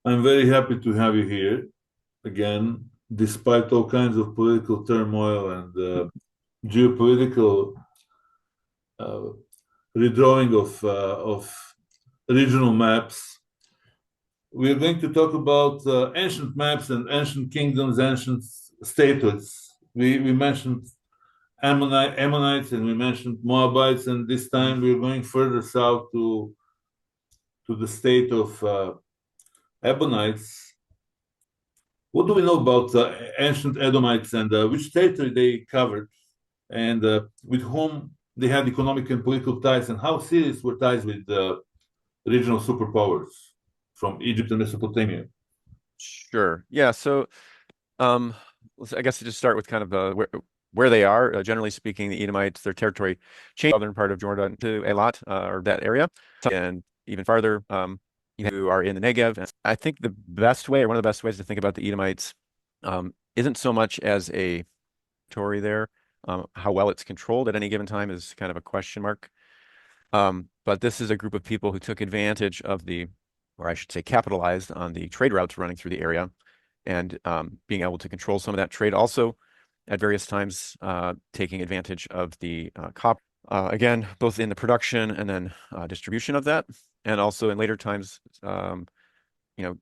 I'm very happy to have you here again, despite all kinds of political turmoil and geopolitical uh, redrawing of regional maps. We are going to talk about ancient maps and ancient kingdoms, ancient statehoods. We mentioned Ammonites and we mentioned Moabites, and this time we're going further south to the state of Ammonites. What do we know about ancient Edomites and which territory they covered, and with whom they had economic and political ties, and how serious were ties with regional superpowers from Egypt and Mesopotamia? Sure. Yeah. So, um, I guess to just start with kind of where they are. Generally speaking, the Edomites, their territory changed southern part of Jordan to Eilat, or that area, and even farther, who are in the Negev. And I think the best way, or one of the best ways to think about the Edomites, isn't so much as a territory there. How well it's controlled at any given time is kind of a question mark. But this is a group of people who took advantage of or I should say, capitalized on the trade routes running through the area and being able to control some of that trade. Also, at various times, taking advantage of the copper, again, both in the production and then distribution of that, and also in later times, you know,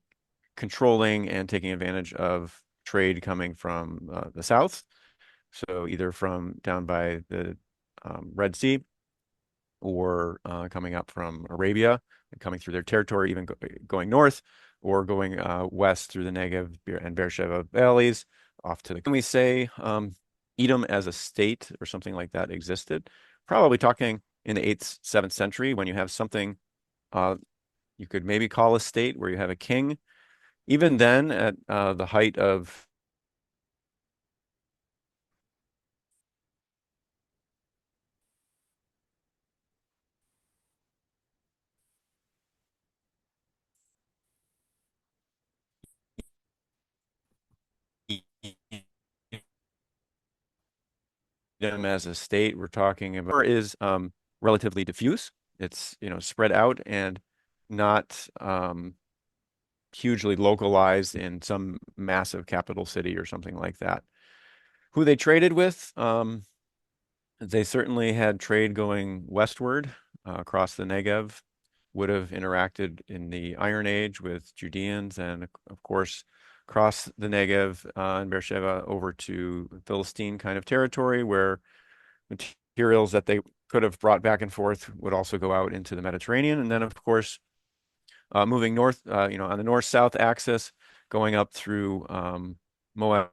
controlling and taking advantage of trade coming from the south. So either from down by the Red Sea or coming up from Arabia and coming through their territory, even going north or going west through the Negev and Beersheba valleys off to the. Can we say Edom as a state or something like that existed? Probably talking in the 8th, 7th century when you have something uh, you could maybe call a state where you have a king. Even then, at the height of them as a state we're talking about is relatively diffuse. It's spread out and not hugely localized in some massive capital city or something like that. Who they traded with? They certainly had trade going westward across the Negev, would have interacted in the Iron Age with Judeans, and of course, across the Negev and Beersheba over to Philistine kind of territory where materials that they could have brought back and forth would also go out into the Mediterranean. And then, of course, moving north, on the north-south axis, going up through Moab.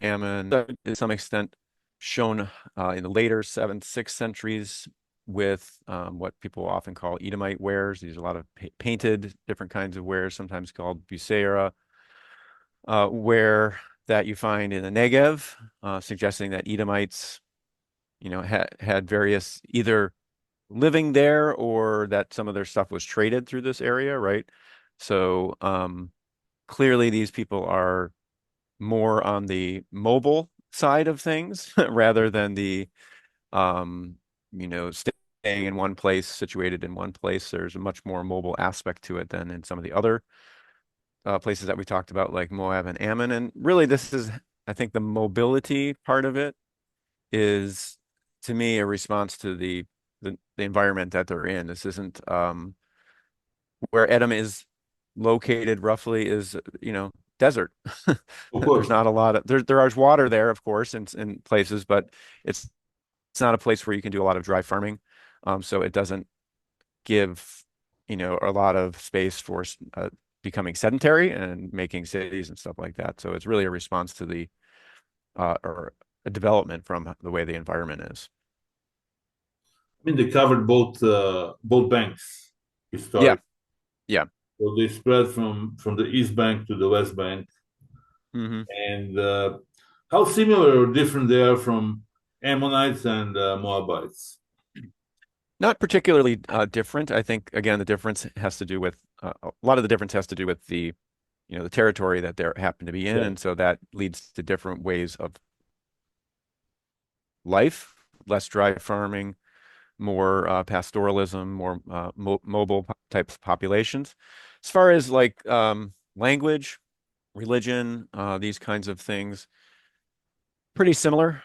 Ammon, to some extent, shown in the later 7th, 6th centuries with what people often call Edomite wares. These are a lot of painted different kinds of wares, sometimes called buseira, ware that you find in the Negev, suggesting that Edomites, had various either living there or that some of their stuff was traded through this area, right? So clearly these people are more on the mobile side of things rather than the staying in one place, situated in one place. There's a much more mobile aspect to it than in some of the other places that we talked about, like Moab and Ammon. And really, this is, I think, the mobility part of it is, to me, a response to the environment that they're in. This isn't where Edom is located roughly is, desert. Of There's course. not a lot of there is water there, of course, in places, but it's not a place where you can do a lot of dry farming. So it doesn't give, a lot of space for becoming sedentary and making cities and stuff like that. So it's really a response to the or a development from the way the environment is. I mean, they covered both banks Yeah, historically. yeah. So they spread from the East Bank to the West Bank, Hmm. and how similar or different they are from Ammonites and Moabites. Not particularly different. I think again the difference has to do with a lot of the difference has to do with the territory that they happen to be in, Yeah. and so that leads to different ways of life, less dry farming, more pastoralism, more mobile type populations. As far as like language, religion, these kinds of things, pretty similar.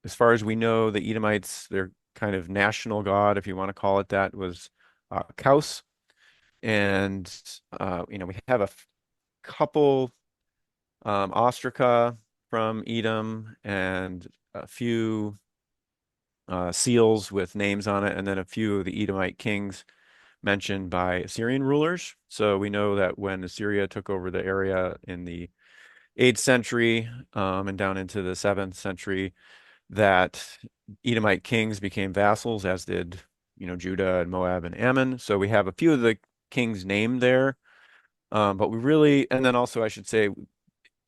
As far as we know, the Edomites, their kind of national god, if you want to call it that, was Kaus. And we have a couple ostraca from Edom and a few seals with names on it, and then a few of the Edomite kings mentioned by Assyrian rulers. So we know that when Assyria took over the area in the 8th century and down into the 7th century, that Edomite kings became vassals, as did, Judah and Moab and Ammon. So we have a few of the kings named there. But we really, and then also I should say,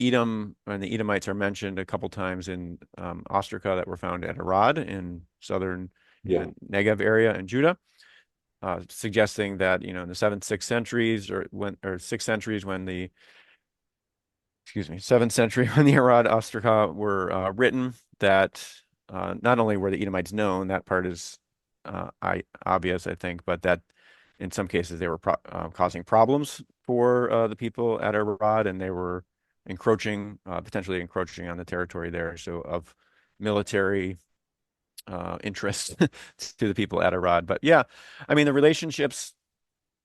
Edom and the Edomites are mentioned a couple times in ostraca that were found at Arad in southern in Yeah. the Negev area in Judah, suggesting that in the 7th, 6th centuries or 6th centuries when the 7th century when the Arad ostraca were written, that not only were the Edomites known, that part is obvious, I think, but that in some cases they were causing problems for the people at Arad, and they were potentially encroaching on the territory there, so of military interest to the people at Arad. But yeah, I mean, the relationships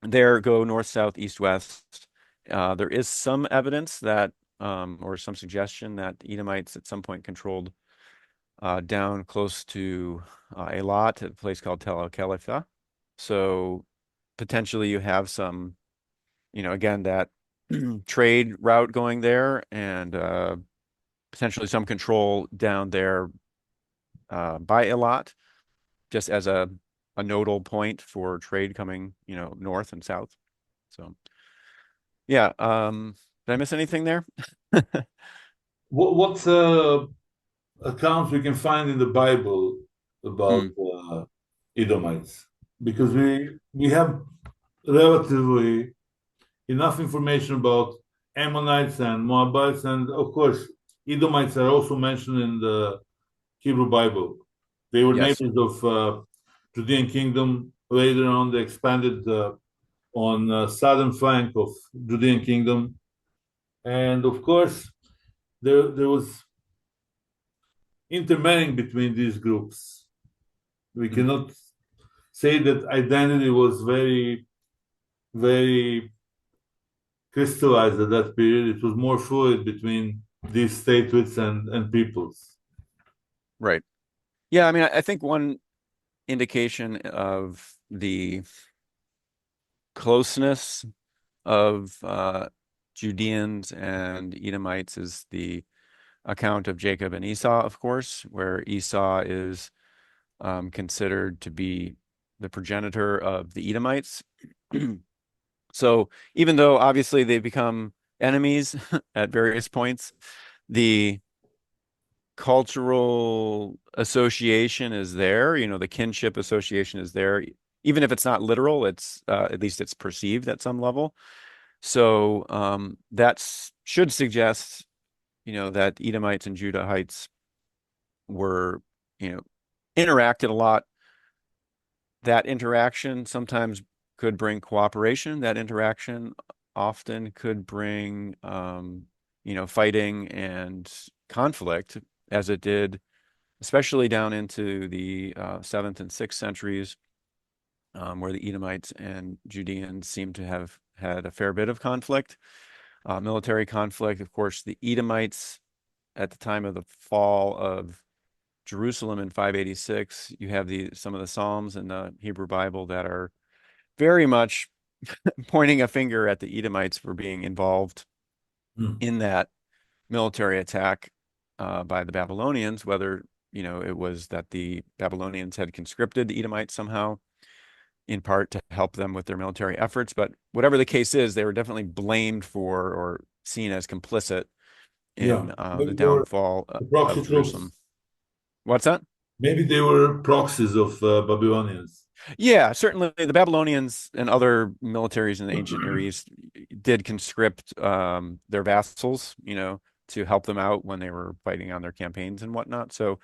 there go north, south, east, west. There is some evidence that, or some suggestion that the Edomites at some point controlled down close to Eilat, at a place called Tel El-Khalifa. So potentially you have some, again, that trade route going there, and potentially some control down there by Eilat, just as a nodal point for trade coming, north and south. So yeah, did I miss anything there? What accounts we can find in the Bible about Hmm. Edomites? Because we have relatively enough information about Ammonites and Moabites, and of course, Edomites are also mentioned in the Hebrew Bible. They were Yes. neighbors of Judean kingdom. Later on, they expanded on southern flank of Judean kingdom, and of course, there was intermarrying between these groups. We Mm. cannot say that identity was very, very crystallized at that period. It was more fluid between these statehoods and peoples. Right. Yeah, I mean, I think one indication of the closeness of Judeans and Edomites is the account of Jacob and Esau, of course, where Esau is considered to be the progenitor of the Edomites. So even though obviously they become enemies at various points, the cultural association is there, the kinship association is there. Even if it's not literal, it's at least it's perceived at some level. So that should suggest, that Edomites and Judahites were, you know, interacted a lot. That interaction sometimes could bring cooperation. That interaction often could bring, fighting and conflict, as it did, especially down into the 7th and 6th centuries, where the Edomites and Judeans seem to have had a fair bit of conflict, military conflict. Of course, the Edomites, at the time of the fall of Jerusalem in 586, you have some of the Psalms in the Hebrew Bible that are very much pointing a finger at the Edomites for being involved Hmm. in that military attack by the Babylonians, whether, it was that the Babylonians had conscripted the Edomites somehow, in part to help them with their military efforts. But whatever the case is, they were definitely blamed for or seen as complicit Yeah, in the maybe they were downfall the of proxy Jerusalem. troops. What's that? Maybe they were proxies of Babylonians. Yeah, certainly the Babylonians and other militaries in the ancient Near East did conscript their vassals, to help them out when they were fighting on their campaigns and whatnot. So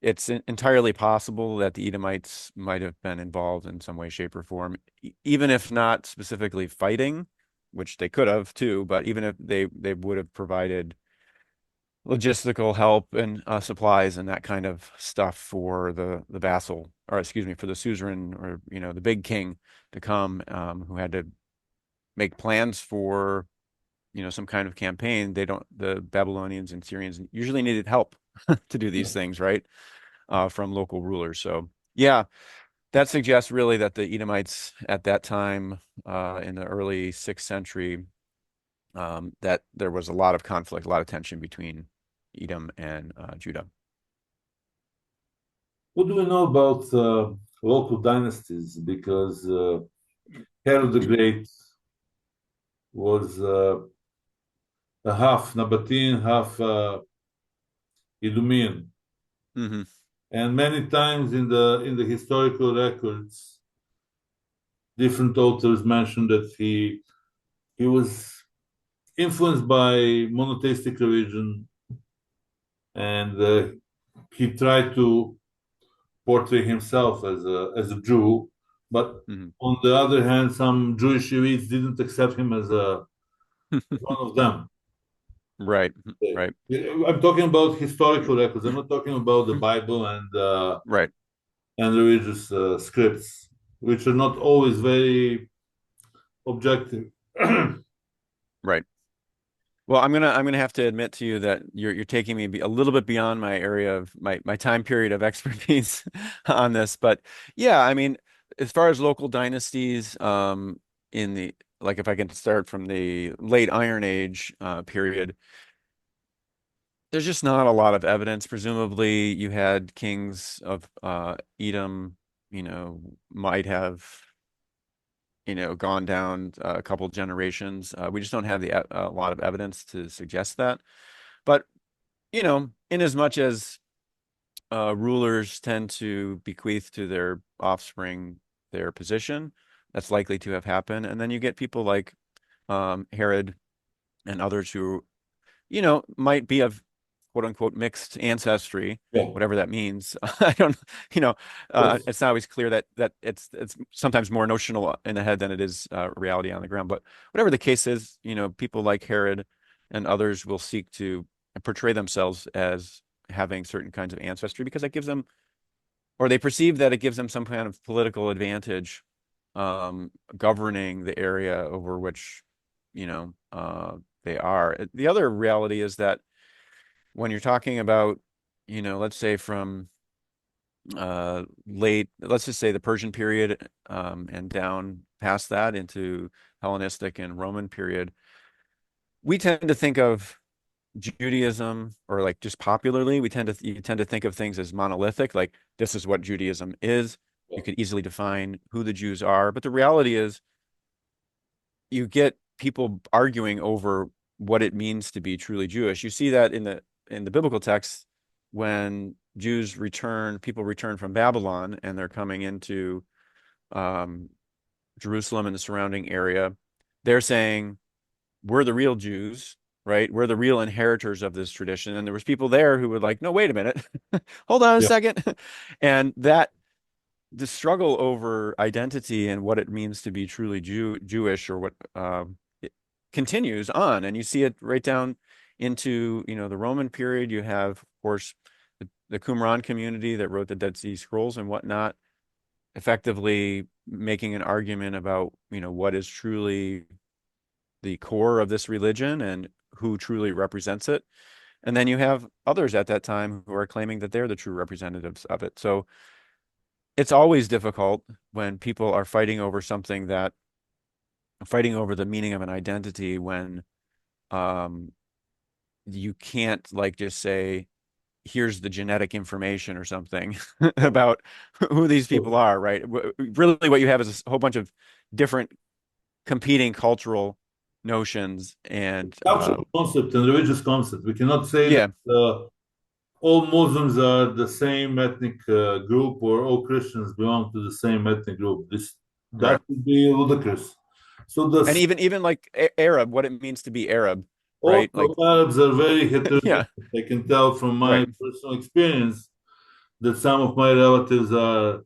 it's entirely possible that the Edomites might have been involved in some way, shape, or form, even if not specifically fighting, which they could have too, but even if they would have provided logistical help and supplies and that kind of stuff for the vassal, or excuse me, for the suzerain, or the big king to come, who had to make plans for some kind of campaign. The Babylonians and Syrians usually needed help to do these things, right? From local rulers. So yeah, that suggests really that the Edomites at that time, in the early 6th century, that there was a lot of conflict, a lot of tension between Edom and Judah. What do we know about local dynasties? Because Herod the Great was a half Nabatean, half Idumean, Hmm. and many times in the historical records, different authors mention that he was influenced by monotheistic religion, and he tried to portray himself as a Jew, but Hmm. on the other hand, some Jewish elites didn't accept him as one of them. Right, right, I'm talking about historical records. I'm not talking about the Bible right, and religious scripts, which are not always very objective. right. Well, I'm gonna have to admit to you that you're taking me a little bit beyond my area of my time period of expertise on this. But yeah, I mean, as far as local dynasties, in the like, if I can start from the late Iron Age period, there's just not a lot of evidence. Presumably, you had kings of Edom, might have gone down a couple generations. We just don't have a lot of evidence to suggest that. But in as much as rulers tend to bequeath to their offspring their position, that's likely to have happened. And then you get people like Herod and others who, might be of quote unquote mixed ancestry, Yeah, whatever that means. I don't, you know, yes. it's not always clear that it's sometimes more notional in the head than it is reality on the ground. But whatever the case is, people like Herod and others will seek to portray themselves as having certain kinds of ancestry because it gives them, or they perceive that it gives them some kind of political advantage, governing the area over which, they are. The other reality is that when you're talking about, let's say from let's just say the Persian period, and down past that into Hellenistic and Roman period, we tend to think of Judaism, or like just popularly, you tend to think of things as monolithic, like this is what Judaism is. You could easily define who the Jews are, but the reality is you get people arguing over what it means to be truly Jewish. You see that in the biblical text when people return from Babylon and they're coming into um, Jerusalem and the surrounding area. They're saying we're the real Jews, right? We're the real inheritors of this tradition. And there was people there who would like, no, wait a minute, hold on a Yeah. second, and that the struggle over identity and what it means to be truly Jewish, or what it continues on, and you see it right down into the Roman period. You have, of course, the Qumran community that wrote the Dead Sea Scrolls and whatnot, effectively making an argument about what is truly the core of this religion and who truly represents it. And then you have others at that time who are claiming that they're the true representatives of it. So it's always difficult when people are fighting over the meaning of an identity, when um, you can't like just say, here's the genetic information or something about who these people are, right? Really, what you have is a whole bunch of different competing cultural notions, and Cultural concept and religious concept. We cannot say that yeah, all Muslims are the same ethnic group, or all Christians belong to the same ethnic group. This Right. that would be ludicrous. So And the even like Arab, what it means to be Arab, right? also Like, Arabs are very yeah, heterogeneous. I can tell from my right. personal experience that some of my relatives are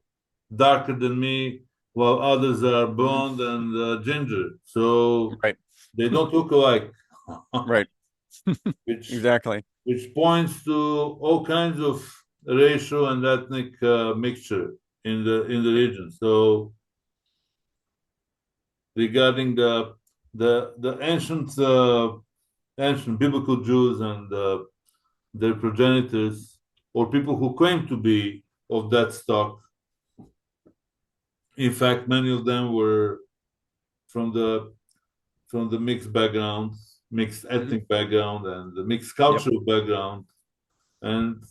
darker than me, while others are Hmm. blonde and ginger. So Right. they don't look alike, Right. which Exactly. points to all kinds of racial and ethnic mixture in the region. So regarding the ancient biblical Jews and their progenitors, or people who claim to be of that stock, in fact, many of them were from the mixed background, mixed Hmm. ethnic background, and the mixed Yep. cultural background. And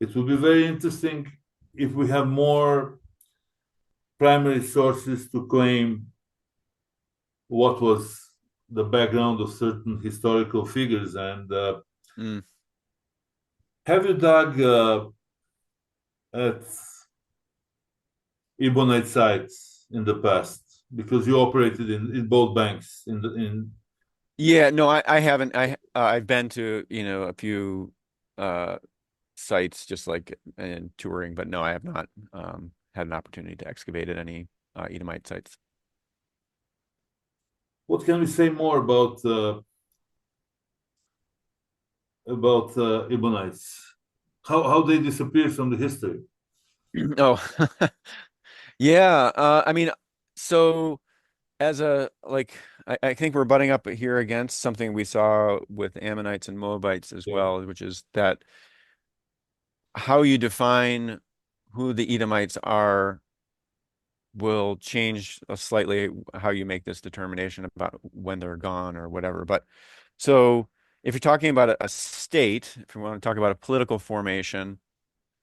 it will be very interesting if we have more primary sources to claim what was the background of certain historical figures. And Mm. have you dug at Ebonite sites in the past? Because you operated in both banks in Yeah, no, I haven't. I've been to, a few uh sites just like in touring, but no, I have not had an opportunity to excavate at any Edomite sites. what can we say more about Ebonites? How they disappeared from the history? Oh, yeah. I mean, so as a like I think we're butting up here against something we saw with Ammonites and Moabites as Yeah, well, which is that how you define who the Edomites are will change slightly how you make this determination about when they're gone or whatever. But so if you're talking about a state, if you want to talk about a political formation,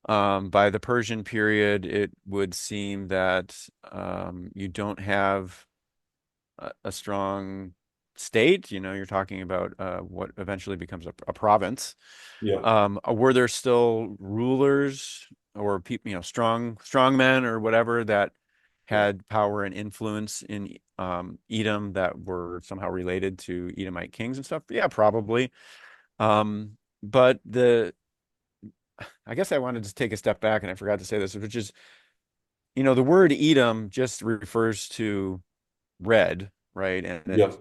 by the Persian period, it would seem that you don't have a strong state. You're talking about what eventually becomes a province. yeah, Were there still rulers or people, strong men or whatever that yeah, had power and influence in Edom that were somehow related to Edomite kings and stuff? Yeah, probably. But I guess I wanted to take a step back and I forgot to say this, which is, the word Edom just refers to red, right? And yeah, it's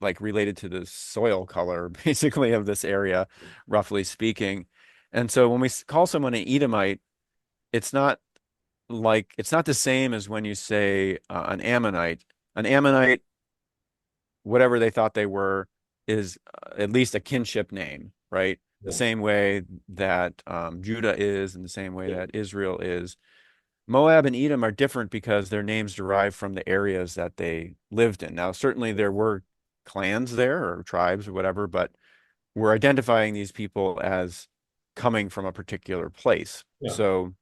like related to the soil color, basically, of this area, roughly speaking. And so when we call someone an Edomite, it's not it's not the same as when you say an Ammonite. An Ammonite, whatever they thought they were, is at least a kinship name, right? The yeah, same way that Judah is, and the same way yeah, that Israel is. Moab and Edom are different because their names derive from the areas that they lived in. Now, certainly there were clans there or tribes or whatever, but we're identifying these people as coming from a particular place. yeah. So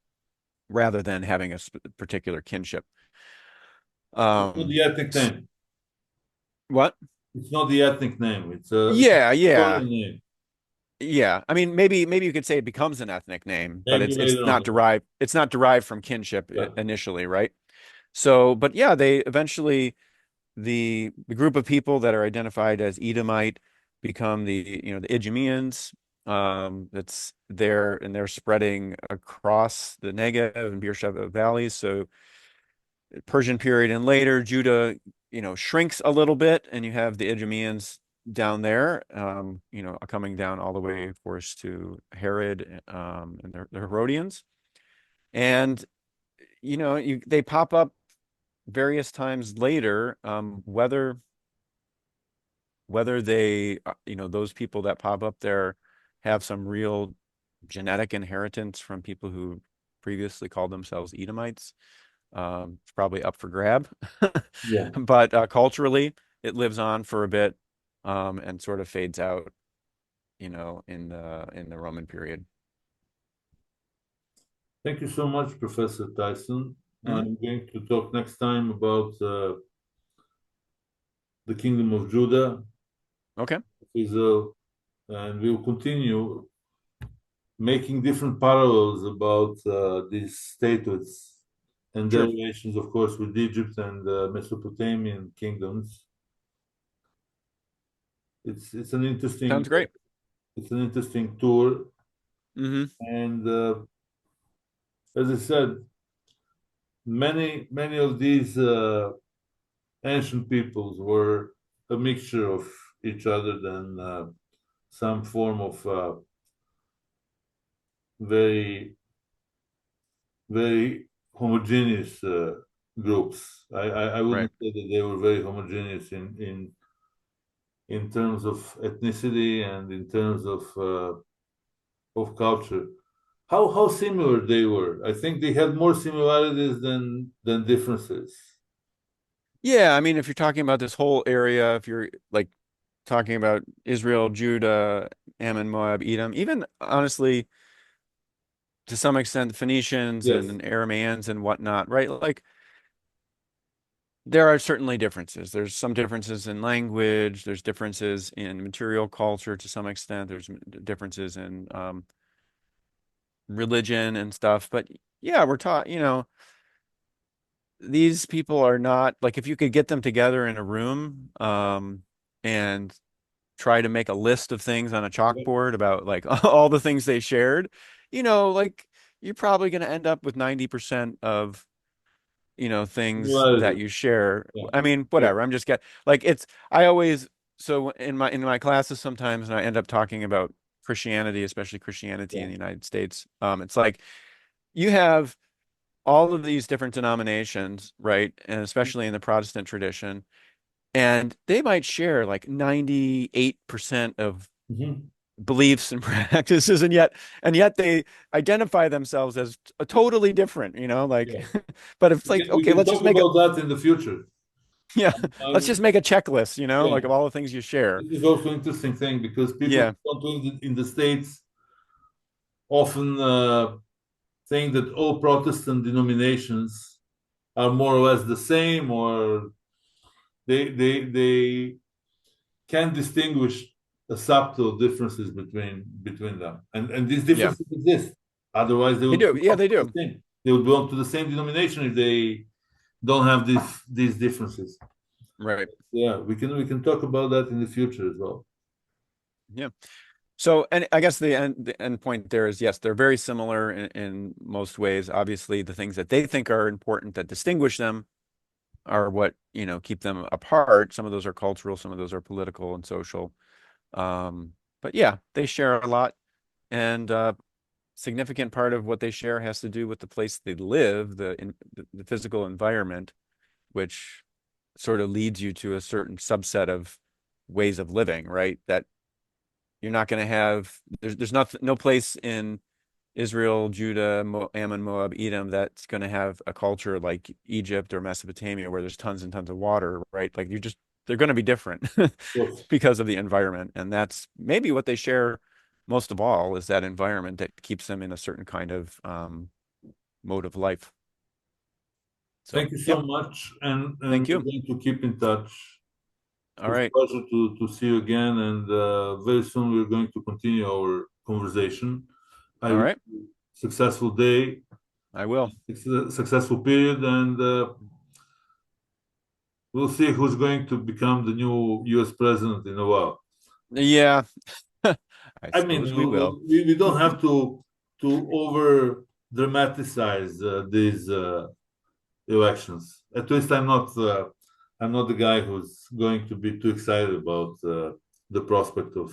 rather than having a particular kinship. It's not Um, the ethnic name. what? It's not the ethnic name. It's a Yeah, soil yeah, name. yeah. I mean, maybe you could say it becomes an ethnic name, but Maybe later on. it's not derived from kinship Yeah, initially, right? So, but yeah, they eventually the group of people that are identified as Edomite become the Idumeans. That's there, and they're spreading across the Negev and Beersheba valleys. So Persian period and later, Judah, shrinks a little bit, and you have the Idumeans down there, coming down all the way, of course, to Herod, and the Herodians. And, they pop up various times later, whether they, those people that pop up there have some real genetic inheritance from people who previously called themselves Edomites. It's probably up for grab. yeah. But culturally, it lives on for a bit, and sort of fades out, in the Roman period. Thank you so much, Professor Tyson. Hmm. I'm going to talk next time about the kingdom of Judah, Okay. Israel, and we'll continue making different parallels about these statehood and their Sure. relations, of course, with Egypt and Mesopotamian kingdoms. It's an interesting Sounds great. tour, Hmm. and as I said, many of these ancient peoples were a mixture of each other than some form of very very homogeneous groups. I Right. wouldn't say that they were very homogeneous in terms of ethnicity and in terms of culture. How similar they were. I think they had more similarities than differences. Yeah, I mean, if you're talking about this whole area, if you're like talking about Israel, Judah, Ammon, Moab, Edom, even honestly, to some extent, the Phoenicians Yes. and Arameans and whatnot, right? Like there are certainly differences. There's some differences in language. There's differences in material culture to some extent. There's differences in religion and stuff. But yeah, we're taught, these people are not like if you could get them together in a room, and try to make a list of things on a chalkboard about like all the things they shared, like you're probably going to end up with 90% of things that Similarities. you share. Yeah. I mean, Yeah. whatever. I'm just get like it's I always so in my classes sometimes and I end up talking about Christianity, especially Christianity in Yeah. the United States. It's like you have all of these different denominations, right? And especially in the Protestant tradition, and they might share like 98% of Mhm. beliefs and practices, and yet they identify themselves as a totally different, like Yeah. but it's like, We okay, can let's talk just make a about that in the future. yeah, let's Um, just make a checklist, yeah. like of all the things you share. This is also an interesting thing because people Yeah, in the States often think that all Protestant denominations are more or less the same, or they can distinguish the subtle differences between them, and these yeah, differences exist. Otherwise, they they would do. Yeah, belong they to the do. same. They would belong to the same denomination if they don't have these differences. Right. Yeah, we can talk about that in the future as well. Yeah. So, and I guess the end point there is yes, they're very similar in most ways. Obviously, the things that they think are important that distinguish them are what, keep them apart. Some of those are cultural, some of those are political and social. But yeah, they share a lot. And significant part of what they share has to do with the place they live, the physical environment, which sort of leads you to a certain subset of ways of living, right? That you're not going to have, there's no place in Israel, Judah, Ammon, Moab, Edom that's going to have a culture like Egypt or Mesopotamia where there's tons and tons of water, right? Like they're going to be different Yes. because of the environment. And that's maybe what they share most of all is that environment that keeps them in a certain kind of mode of life. So, Thank you so yep. much, and Thank we're you. going to keep in touch. It All was a right. pleasure to see you again, and very soon we're going to continue our conversation. I All wish right. you a successful day, I will. successful period, and we'll see who's going to become the new U.S. president in a while. Yeah. I I mean, suppose we will. we don't have to over dramatize these elections. At least I'm not the guy who's going to be too excited about the prospect of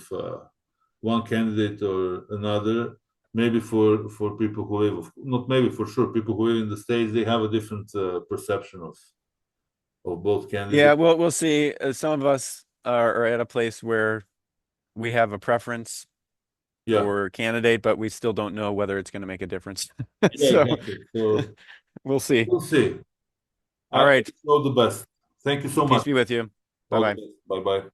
one candidate or another. Maybe for people who live, not maybe for sure, people who live in the states, they have a different perception of both Yeah, candidates. we'll see. Some of us are at a place where we have a preference Yeah, for candidate, but we still don't know whether it's going to make a difference. yeah, So exactly. So we'll see. we'll see. All I right. wish you all the best. Thank you so Peace much. be with you. Bye All the bye. best. Bye bye.